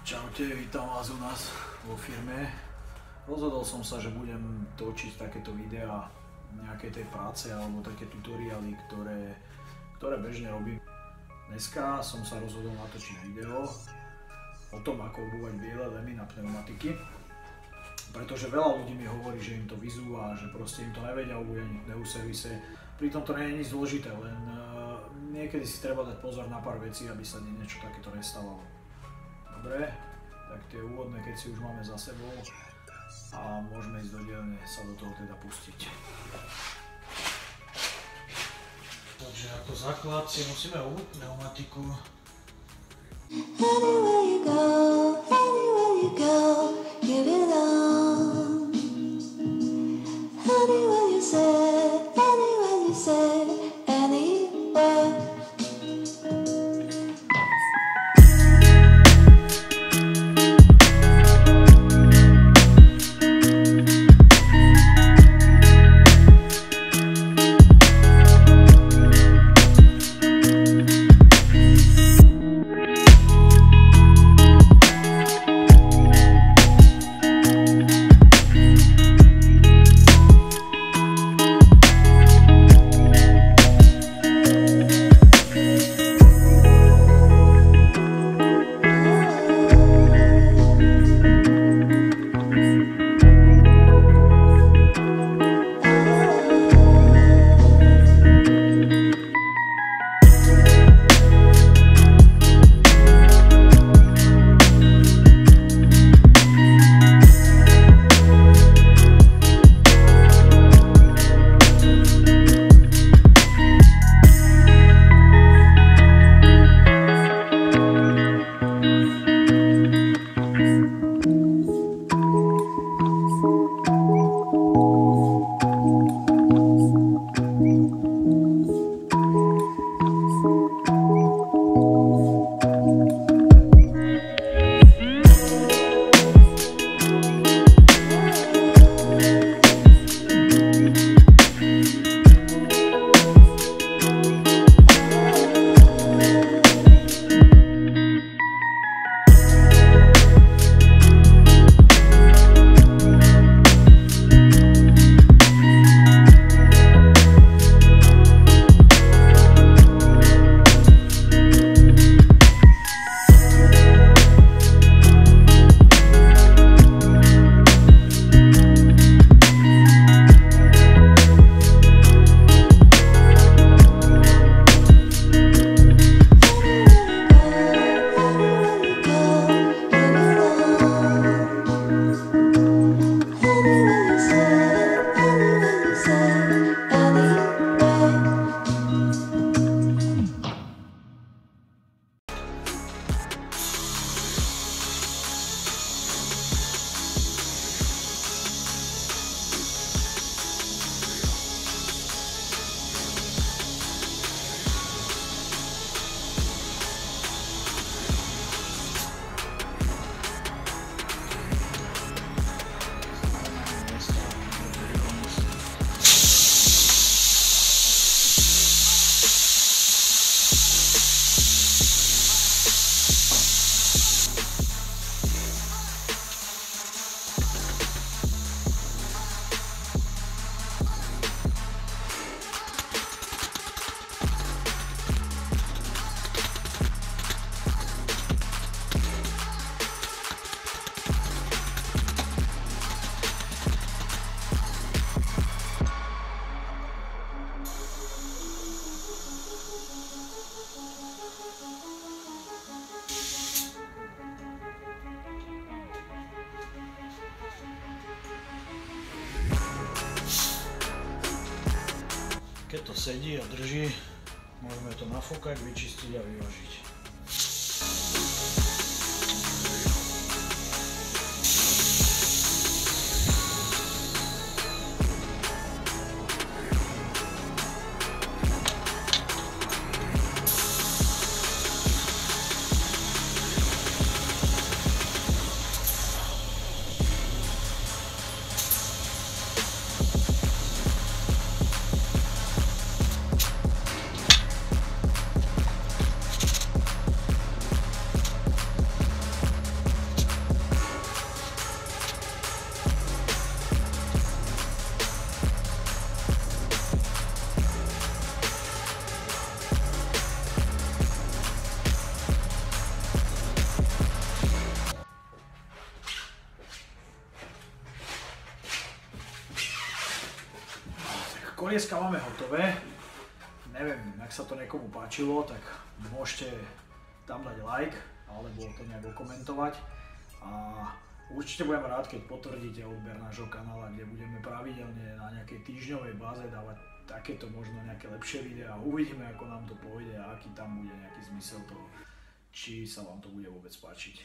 Čaute, vítam vás u nás vo firme. Rozhodol som sa, že budem točiť takéto videá nejakej tej práce alebo také tutoriály, ktoré bežne robím. Dneska som sa rozhodol natočiť video o tom, ako obúvať biele lemy na pneumatiky. Pretože veľa ľudí mi hovorí, že im to vyzúva, že proste im to nevedia obúvať v pneuservise. Pritom to nie je nič zložité, len niekedy si treba dať pozor na pár vecí, aby sa niečo takéto nestávalo. Dobre, tak tie úvodné, keď si už máme za sebou a môžeme ísť do dielne sa do toho teda pustiť. Takže ako základ si musíme obúť pneumatiku. Anywhere you go, give it on. Anywhere you say, anywhere. Keď to sedí a drží, môžeme to nafúkať, vyčistiť a vyvažiť. kolieska máme hotové. Neviem, ak sa to niekomu páčilo, tak môžete tam dať like, alebo to nejak okomentovať. A určite budem rád, keď potvrdíte odber nášho kanála, kde budeme pravidelne na nejakej týždňovej báze dávať takéto možno nejaké lepšie videá. Uvidíme, ako nám to pôjde a aký tam bude nejaký zmysel toho, či sa vám to bude vôbec páčiť.